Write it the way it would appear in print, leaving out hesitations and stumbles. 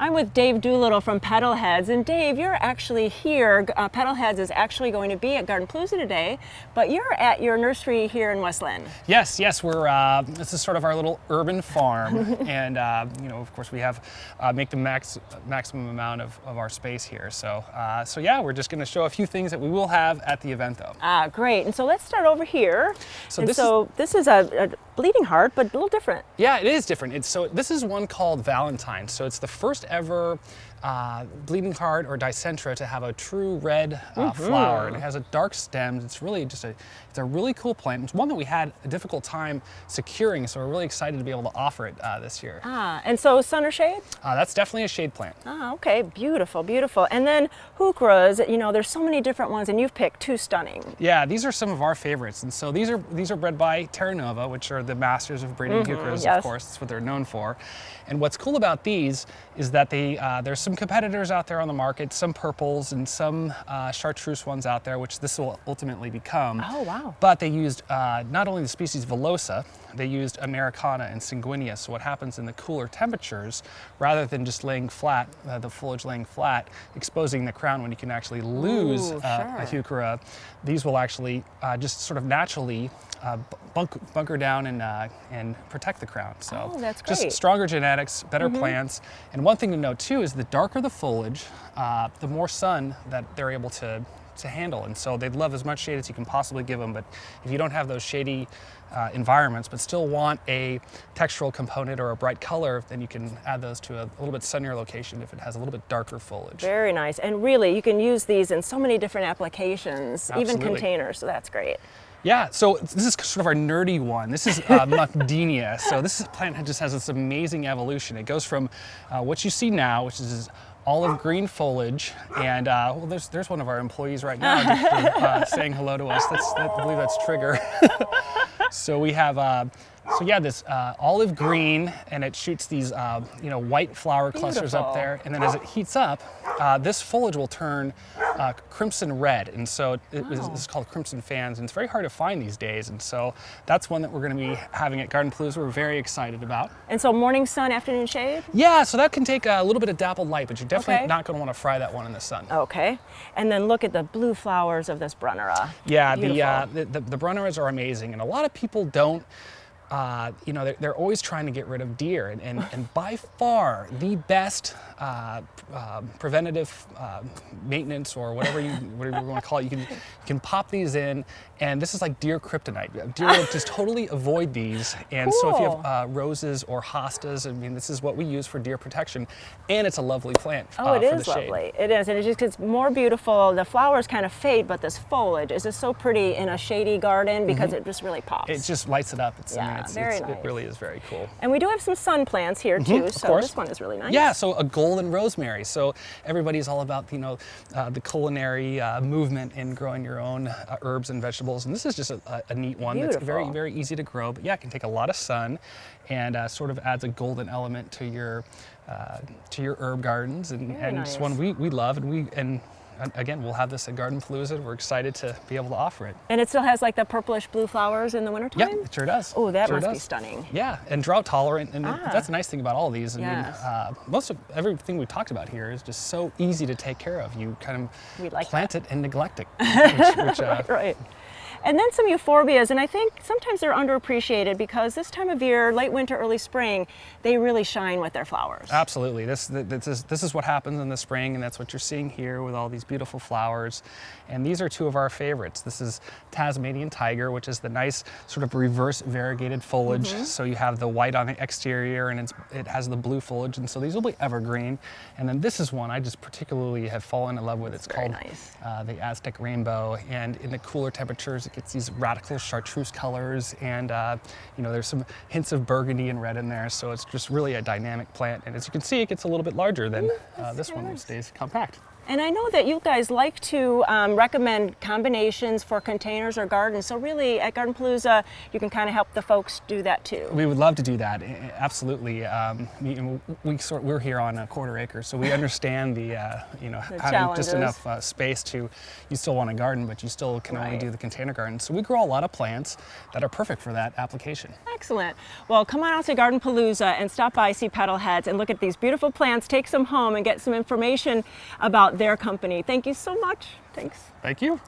I'm with Dave Doolittle from Petal Heads, and Dave, you're actually here. Petal Heads is actually going to be at Gardenpalooza today, but you're at your nursery here in West Linn. Yes, we're. This is sort of our little urban farm, and you know, of course, we have make the maximum amount of our space here. So, yeah, we're just going to show a few things that we will have at the event, though. Great. And so let's start over here. So this is a bleeding heart, but a little different. Yeah, it is different. This is one called Valentine. So it's the first ever bleeding heart or dicentra to have a true red flower, and it has a dark stem. It's really just it's a really cool plant. It's one that we had a difficult time securing, so we're really excited to be able to offer it this year. And so sun or shade? That's definitely a shade plant. Okay, beautiful, beautiful. And then Heucheras, you know, there's so many different ones, and you've picked two stunning. Yeah, these are some of our favorites, and so these are bred by Terra Nova, which are the masters of breeding Heucheras, yes. Of course. That's what they're known for. And what's cool about these is that there's some competitors out there on the market, some purples and some chartreuse ones out there, which this will ultimately become. Oh, wow. But they used not only the species Villosa, they used Americana and Sanguinea. So what happens in the cooler temperatures, rather than just laying flat, the foliage laying flat, exposing the crown when you can actually lose a Heuchera, these will actually just sort of naturally bunker down and protect the crown. So that's great. Just stronger genetics, better plants. And one thing to note too is the darker the foliage, the more sun that they're able to handle. And so they'd love as much shade as you can possibly give them. But if you don't have those shady environments, but still want a textural component or a bright color, then you can add those to a little bit sunnier location if it has a little bit darker foliage. Very nice. And really, you can use these in so many different applications, even containers, so that's great. Yeah, so this is sort of our nerdy one. This is Mucdenia. So this plant just has this amazing evolution. It goes from what you see now, which is olive green foliage, and well, there's one of our employees right now saying hello to us. I believe that's Trigger. So we have this olive green, and it shoots these white flower clusters up there, and then as it heats up, this foliage will turn crimson red, and so it's called crimson fans, and it's very hard to find these days, and so that's one that we're going to be having at Gardenpalooza. We're very excited about. And so morning sun, afternoon shade? Yeah, so that can take a little bit of dappled light, but you're definitely not going to want to fry that one in the sun. Okay, and then look at the blue flowers of this Brunnera. Yeah, the Brunneras are amazing, and a lot of people don't. They're always trying to get rid of deer, and by far the best preventative maintenance, or whatever you want to call it, you can pop these in, and this is like deer kryptonite. Deer will just totally avoid these, and so if you have roses or hostas, I mean, this is what we use for deer protection, and it's a lovely plant. It is lovely. It is, and it just gets more beautiful. The flowers kind of fade, but this foliage is just so pretty in a shady garden because it just really pops. It just lights it up. Very nice. It really is very cool. And we do have some sun plants here too, so this one is really nice. Yeah, so a golden rosemary. So everybody's all about the culinary movement in growing your own herbs and vegetables, and this is just a neat one. Beautiful. That's very, very easy to grow, but yeah, it can take a lot of sun, and sort of adds a golden element to your herb gardens, and nice. It's one we love, and again, we'll have this at Gardenpalooza. We're excited to be able to offer it. And it still has like the purplish blue flowers in the wintertime? Yeah, it sure does. Oh, that must be stunning. Yeah, and drought tolerant, and that's the nice thing about all of these. I mean, most of everything we've talked about here is just so easy to take care of. You kind of plant it and neglect it. Right. And then some Euphorbias, and I think sometimes they're underappreciated because this time of year, late winter, early spring, they really shine with their flowers. Absolutely. This is what happens in the spring, and that's what you're seeing here with all these beautiful flowers. And these are two of our favorites. This is Tasmanian Tiger, which is the nice sort of reverse variegated foliage. So you have the white on the exterior, and it has the blue foliage, and so these will be evergreen. And then this is one I just particularly have fallen in love with. It's called the Aztec Rainbow, and in the cooler temperatures, it gets these radical chartreuse colors, and there's some hints of burgundy and red in there, so it's just really a dynamic plant. And as you can see, it gets a little bit larger than this one, which stays compact. And I know that you guys like to recommend combinations for containers or gardens. So really, at Gardenpalooza, you can kind of help the folks do that too. We would love to do that, absolutely. We're here on a quarter acre, so we understand having just enough space to. You still want a garden, but you still can only do the container garden. So we grow a lot of plants that are perfect for that application. Excellent. Well, come on out to Gardenpalooza and stop by, see Petal Heads, and look at these beautiful plants, take some home and get some information about their company. Thank you so much. Thanks. Thank you.